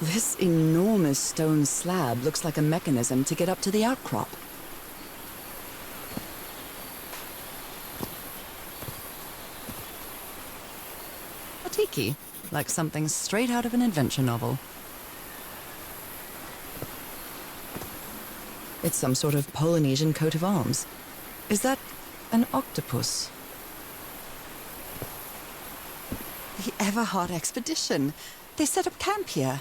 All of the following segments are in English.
This enormous stone slab looks like a mechanism to get up to the outcrop. A tiki, like something straight out of an adventure novel. It's some sort of Polynesian coat of arms. Is that an octopus? The Everhart expedition. They set up camp here.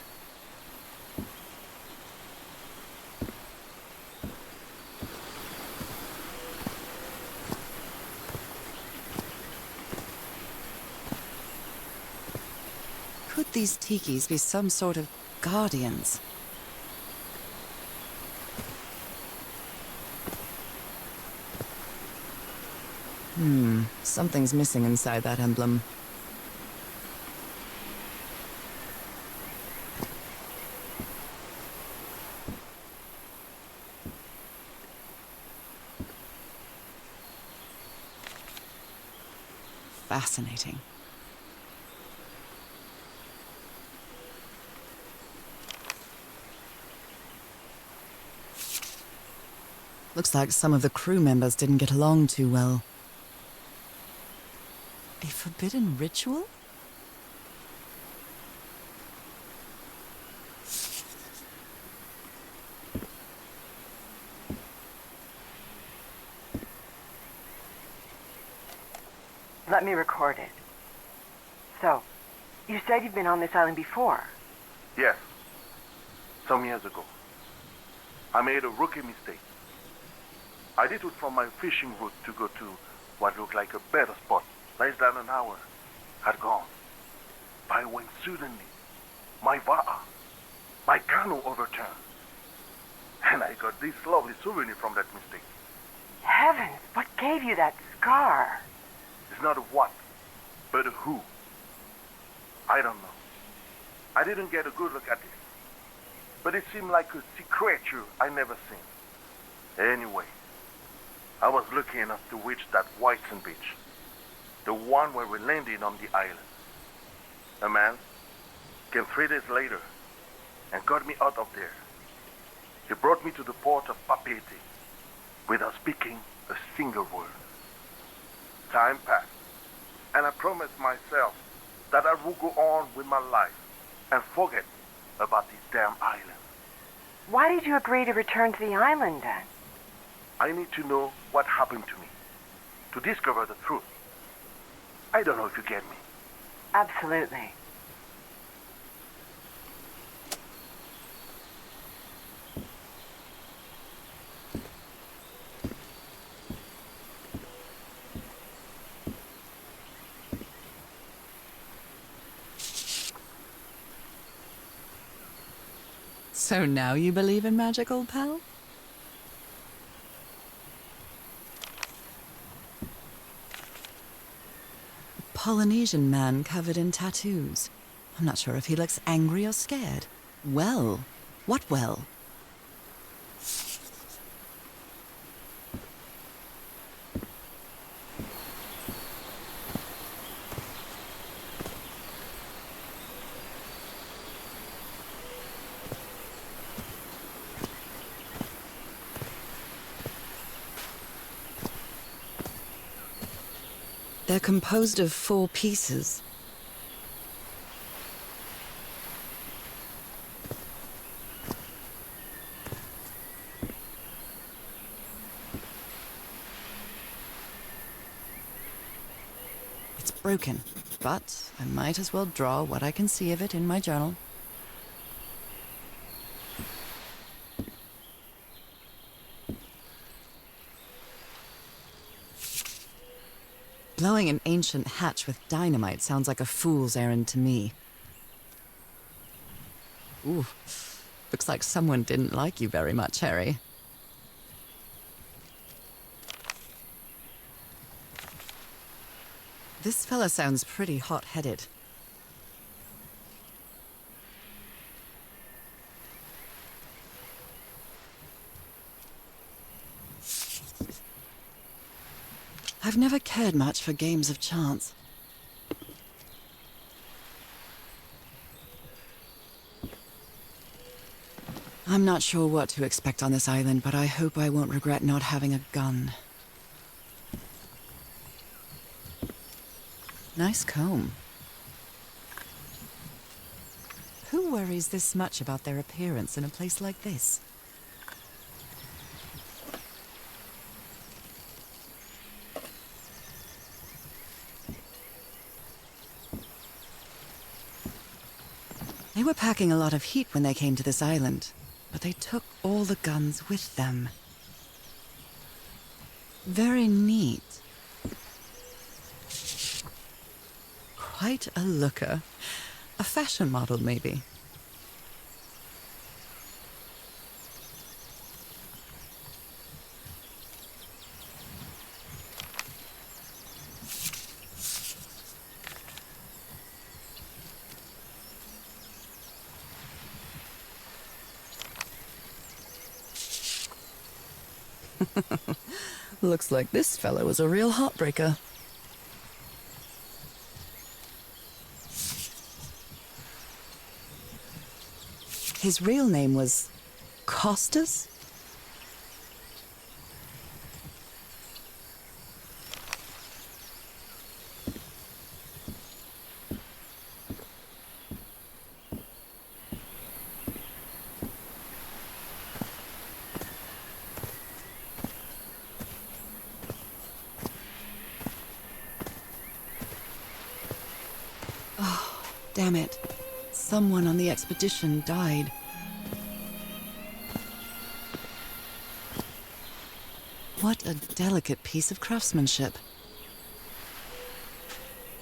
Could these tikis be some sort of guardians? Something's missing inside that emblem. Fascinating. Looks like some of the crew members didn't get along too well. A forbidden ritual? Let me record it. So, you said you've been on this island before? Yes. Some years ago. I made a rookie mistake. I detoured from my fishing route to go to what looked like a better spot. Less than an hour had gone by when suddenly my va'a, my canoe overturned. And I got this lovely souvenir from that mistake. Heavens, what gave you that scar? It's not a what, but a who. I don't know. I didn't get a good look at it. But it seemed like a sea creature I never seen. Anyway, I was lucky enough to reach that white sand beach. The one where we landed on the island. A man came 3 days later and got me out of there. He brought me to the port of Papeete without speaking a single word. Time passed, and I promised myself that I would go on with my life and forget about this damn island. Why did you agree to return to the island then? I need to know what happened to me, to discover the truth. I don't know if you get me. Absolutely. So now you believe in magic, old pal? Polynesian man covered in tattoos. I'm not sure if he looks angry or scared. Well, what well? They're composed of 4 pieces. It's broken, but I might as well draw what I can see of it in my journal. Blowing an ancient hatch with dynamite sounds like a fool's errand to me. Ooh, looks like someone didn't like you very much, Harry. This fella sounds pretty hot-headed. I've never cared much for games of chance. I'm not sure what to expect on this island, but I hope I won't regret not having a gun. Nice comb. Who worries this much about their appearance in a place like this? They were packing a lot of heat when they came to this island, but they took all the guns with them. Very neat. Quite a looker. A fashion model, maybe. Looks like this fellow was a real heartbreaker. His real name was Costas? Oh, damn it. Someone on the expedition died. What a delicate piece of craftsmanship.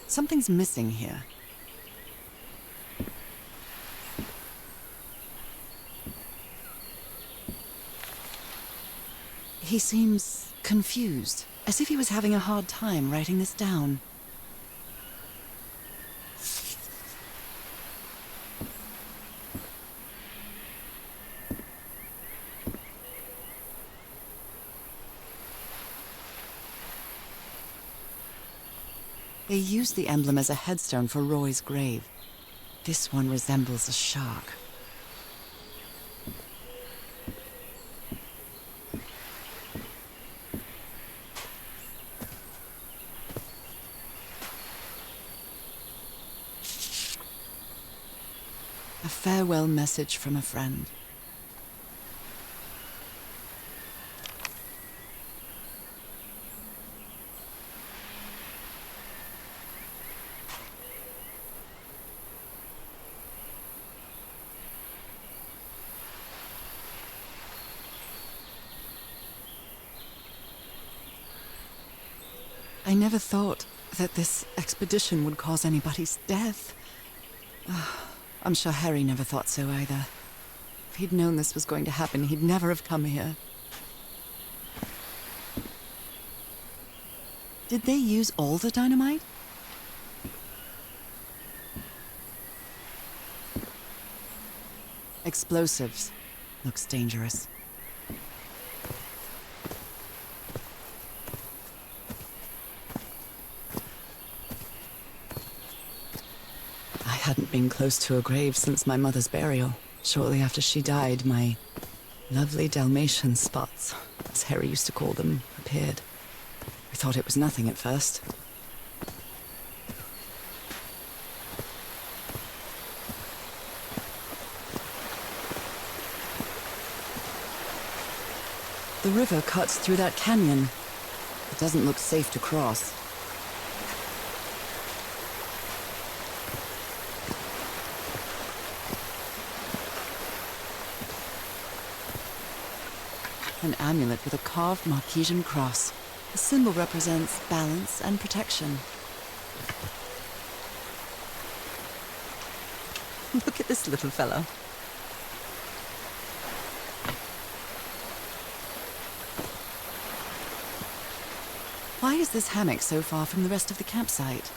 Something's missing here. He seems confused, as if he was having a hard time writing this down. They used the emblem as a headstone for Roy's grave. This one resembles a shark. A farewell message from a friend. I never thought that this expedition would cause anybody's death. I'm sure Harry never thought so either. If he'd known this was going to happen, he'd never have come here. Did they use all the dynamite? Explosives. Looks dangerous. I hadn't been close to a grave since my mother's burial. Shortly after she died, my lovely Dalmatian spots, as Harry used to call them, appeared. I thought it was nothing at first. The river cuts through that canyon. It doesn't look safe to cross. An amulet with a carved Marquesian cross. The symbol represents balance and protection. Look at this little fellow. Why is this hammock so far from the rest of the campsite?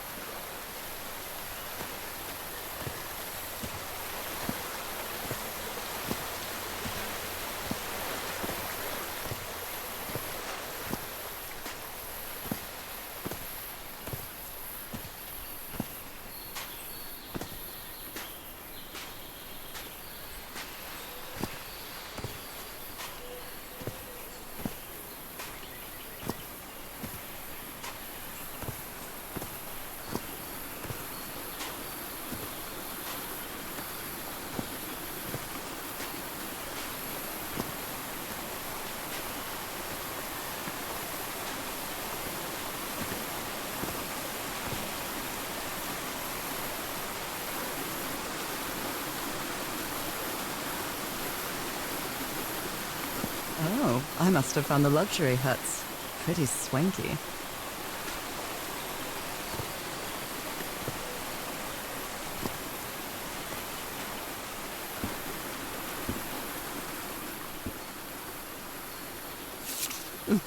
I must have found the luxury huts pretty swanky.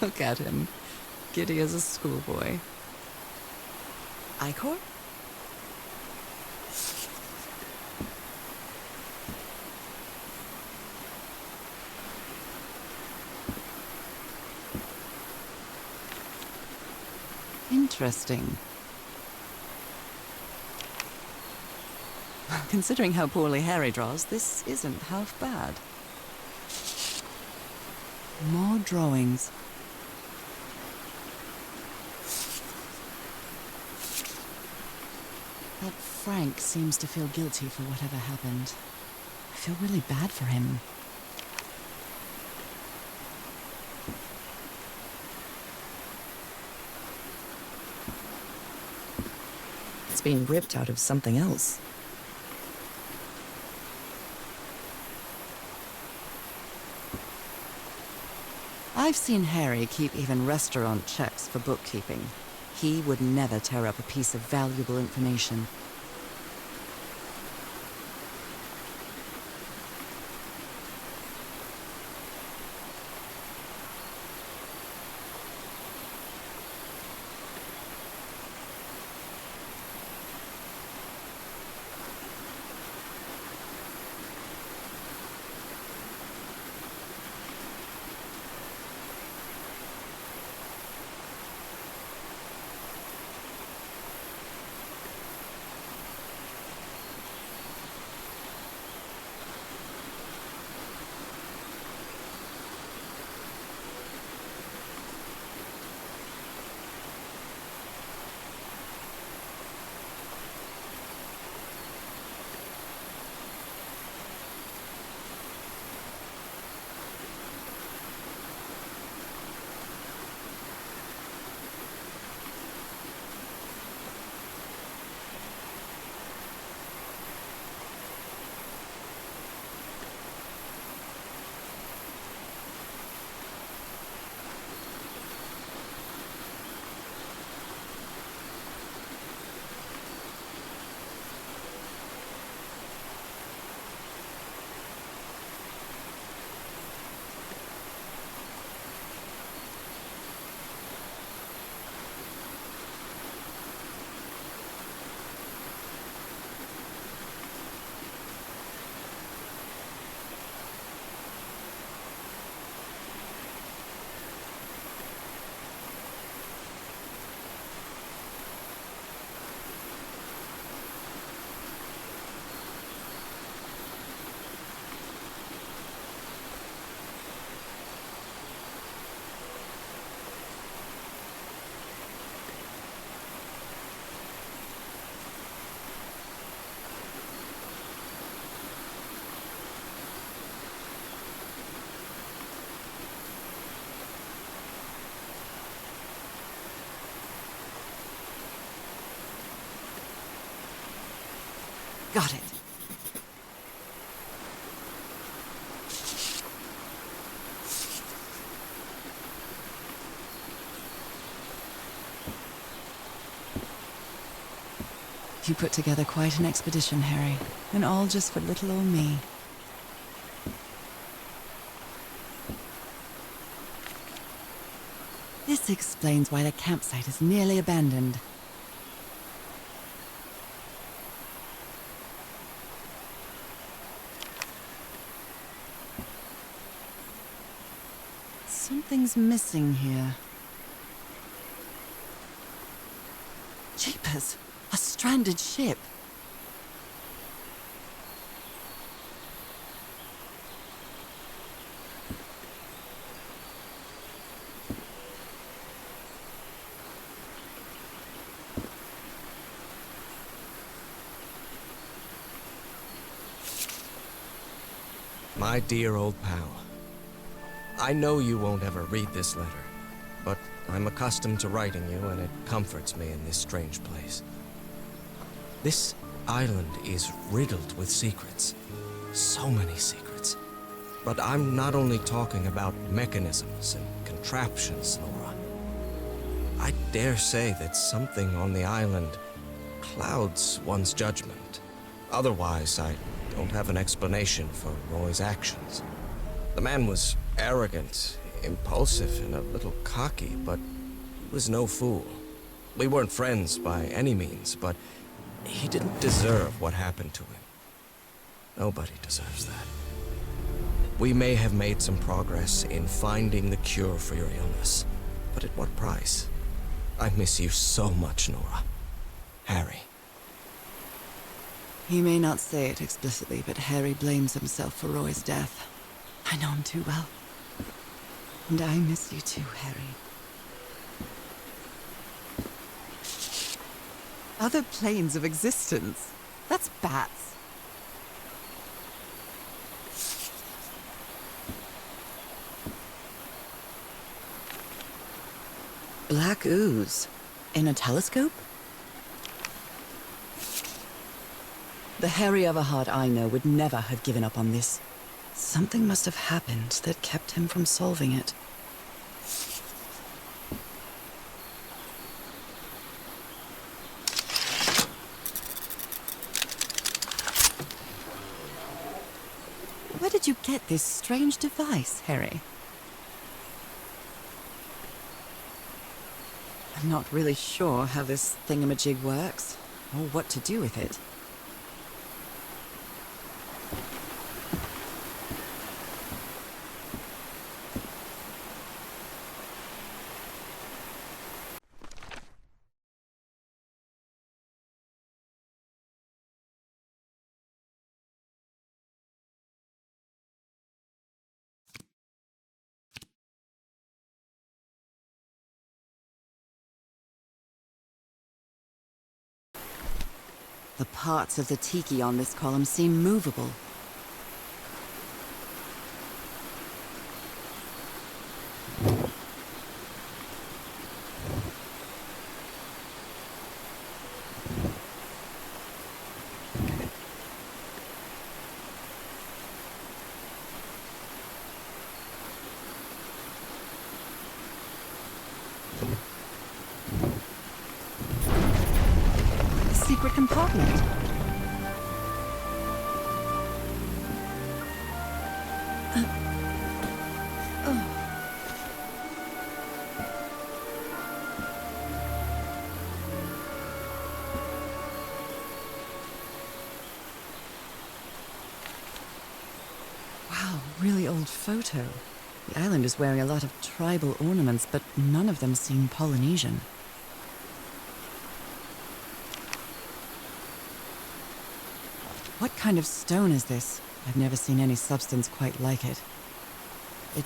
Look at him, giddy as a schoolboy. Icor? Interesting. Considering how poorly Harry draws, this isn't half bad. More drawings. That Frank seems to feel guilty for whatever happened. I feel really bad for him. It's been ripped out of something else. I've seen Harry keep even restaurant checks for bookkeeping. He would never tear up a piece of valuable information. Got it. You put together quite an expedition, Harry. And all just for little old me. This explains why the campsite is nearly abandoned. Something's missing here. Jeepers! A stranded ship! My dear old pal, I know you won't ever read this letter, but I'm accustomed to writing you, and it comforts me in this strange place. This island is riddled with secrets. So many secrets. But I'm not only talking about mechanisms and contraptions, Nora. I dare say that something on the island clouds one's judgment. Otherwise, I don't have an explanation for Roy's actions. The man was arrogant, impulsive, and a little cocky, but he was no fool. We weren't friends by any means, but he didn't deserve what happened to him. Nobody deserves that. We may have made some progress in finding the cure for your illness, but at what price? I miss you so much, Nora. Harry. He may not say it explicitly, but Harry blames himself for Roy's death. I know him too well. And I miss you too, Harry. Other planes of existence? That's bats. Black ooze. In a telescope? The Harry Everhart I know would never have given up on this. Something must have happened that kept him from solving it. Where did you get this strange device, Harry? I'm not really sure how this thingamajig works, or what to do with it. The parts of the tiki on this column seem movable. Secret compartment. Wow, really old photo. The island is wearing a lot of tribal ornaments, but none of them seem Polynesian. What kind of stone is this? I've never seen any substance quite like it. It...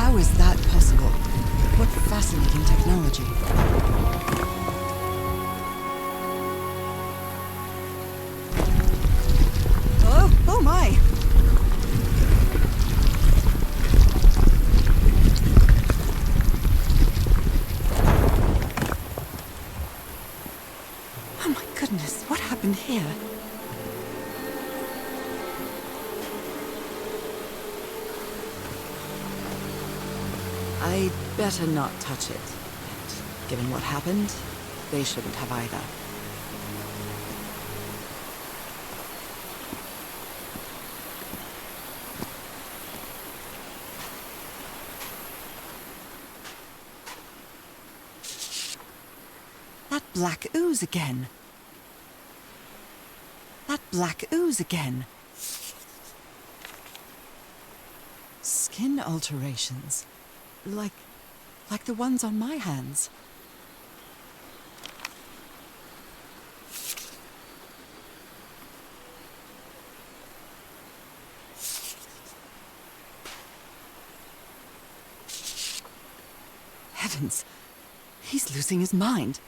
How is that possible? What fascinating technology. Oh my! Oh my goodness, what happened here? I'd better not touch it. And given what happened, they shouldn't have either. black ooze again. That black ooze again. Skin alterations. Like the ones on my hands. Heavens, he's losing his mind.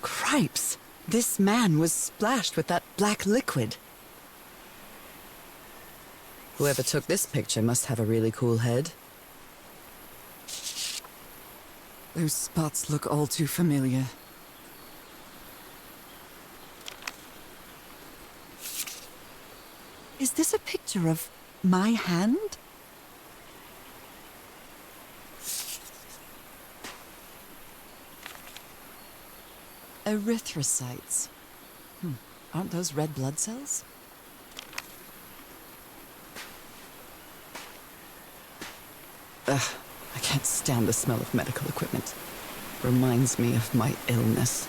Cripes, this man was splashed with that black liquid. Whoever took this picture must have a really cool head. Those spots look all too familiar. Is this a picture of my hand? Erythrocytes. Aren't those red blood cells? Ugh, I can't stand the smell of medical equipment. Reminds me of my illness.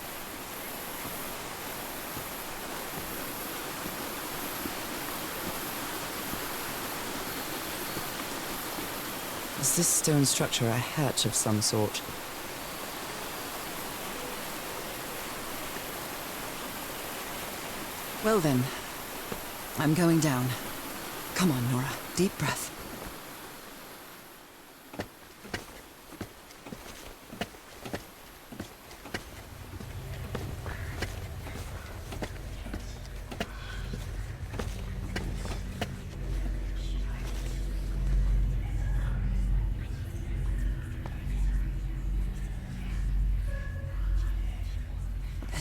Is this stone structure a hatch of some sort? Well then, I'm going down. Come on, Nora. Deep breath.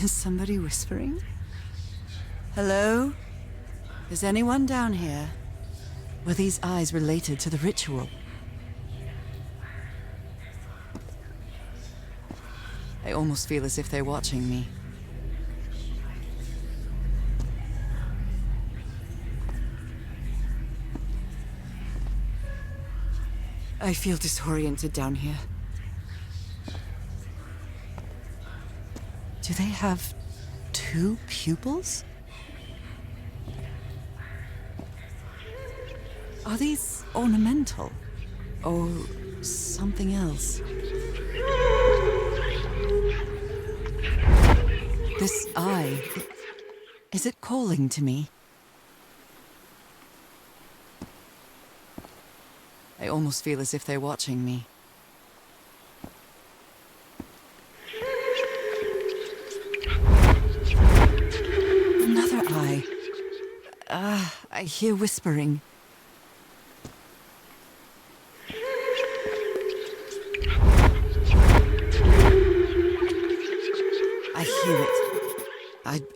Is somebody whispering? Hello? Is anyone down here? Were these eyes related to the ritual? I almost feel as if they're watching me. I feel disoriented down here. Do they have 2 pupils? Are these ornamental? Or something else? This eye, is it calling to me? I almost feel as if they're watching me. Another eye. I hear whispering. I hear it.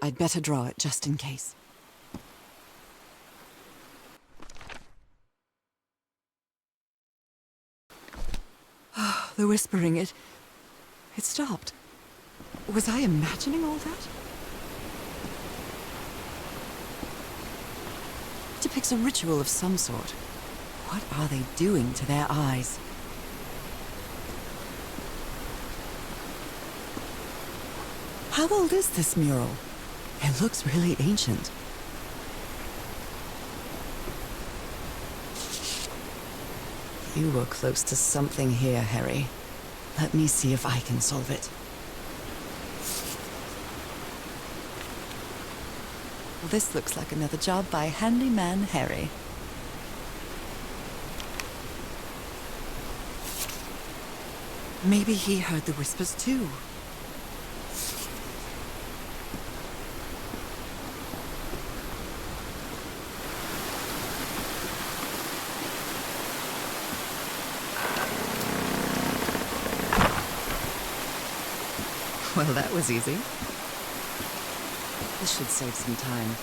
I'd better draw it just in case. Oh, the whispering, it stopped. Was I imagining all that? It depicts a ritual of some sort. What are they doing to their eyes? How old is this mural? It looks really ancient. You were close to something here, Harry. Let me see if I can solve it. Well, this looks like another job by Handyman Harry. Maybe he heard the whispers too. Well, that was easy. This should save some time.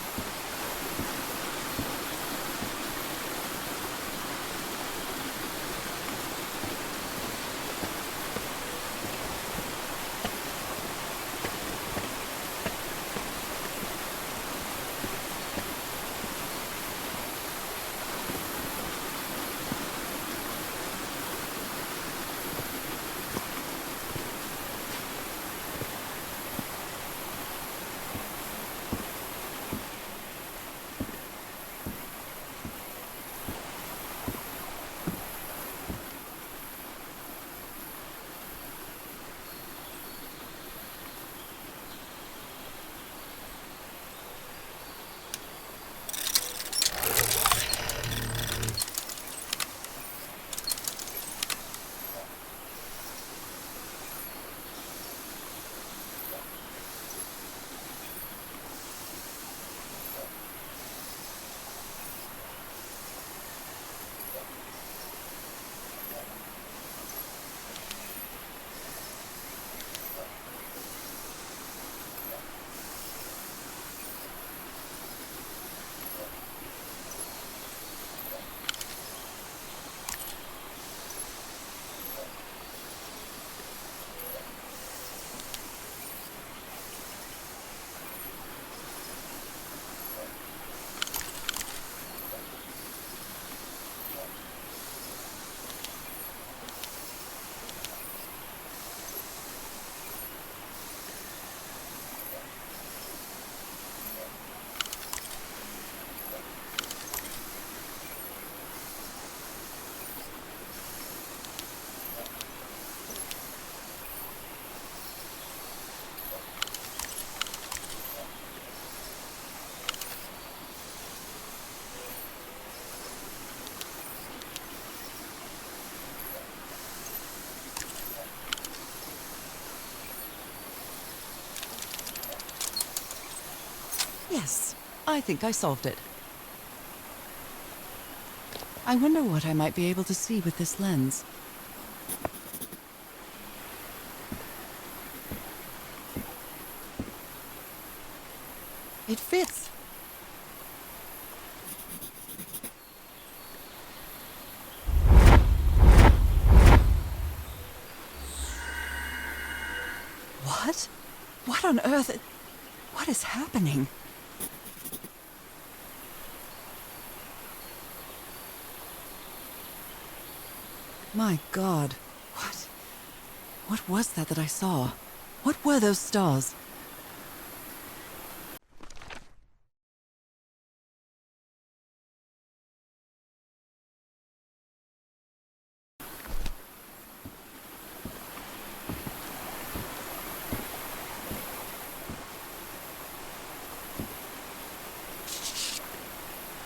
Yes, I think I solved it. I wonder what I might be able to see with this lens. It fits. What? What on earth? What is happening? My God. What was that I saw? What were those stars?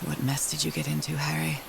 What mess did you get into, Harry?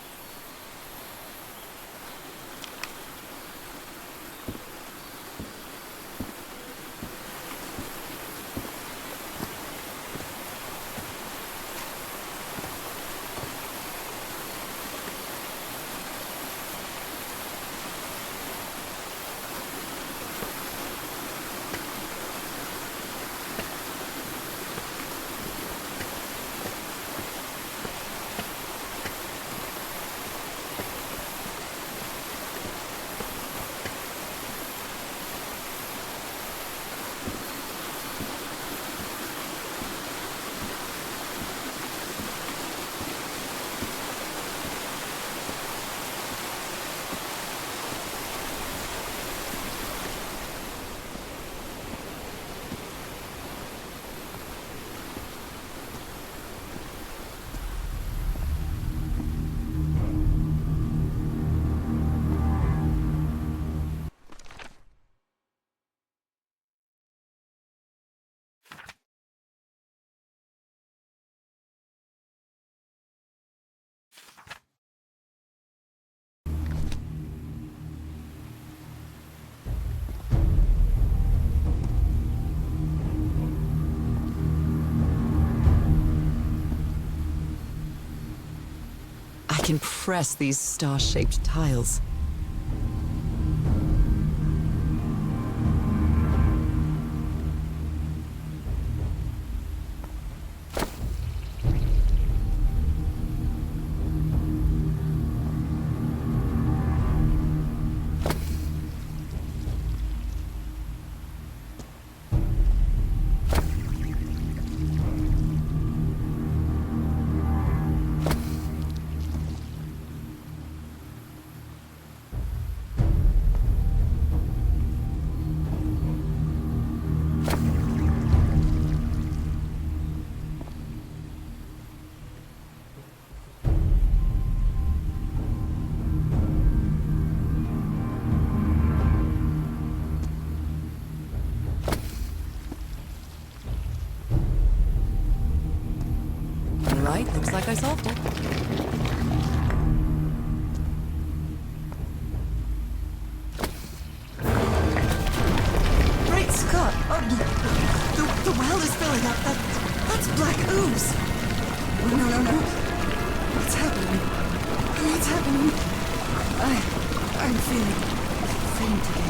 I can press these star-shaped tiles. Right, looks like I solved it. Great Scott! Oh, the well is filling up. That's black ooze. Oh, no. What's happening? What's happening? I'm feeling faint again.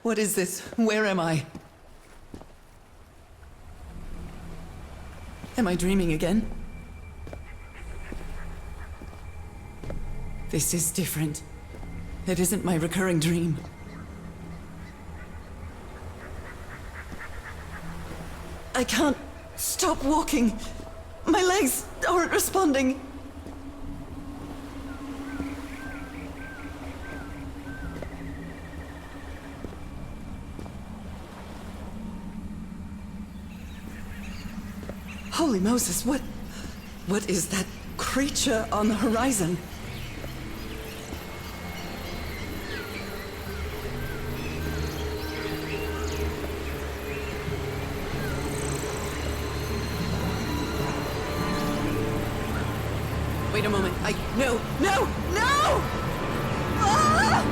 What is this? Where am I? Am I dreaming again? This is different. It isn't my recurring dream. I can't stop walking. My legs aren't responding. Holy Moses, what is that creature on the horizon? Wait a moment. No! No! No! Ah!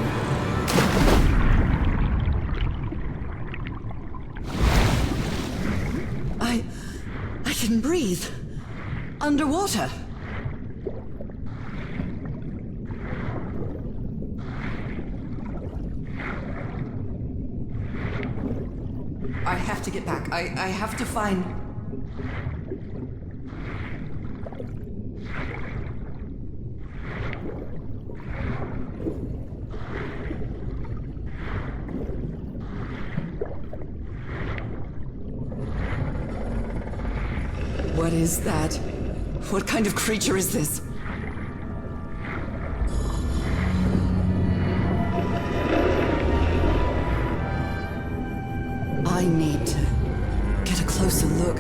I can breathe. Underwater. I have to get back. I have to find... What is that? What kind of creature is this? I need to get a closer look.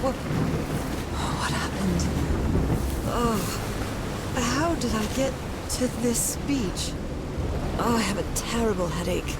What happened? How did I get to this beach? Oh, I have a terrible headache.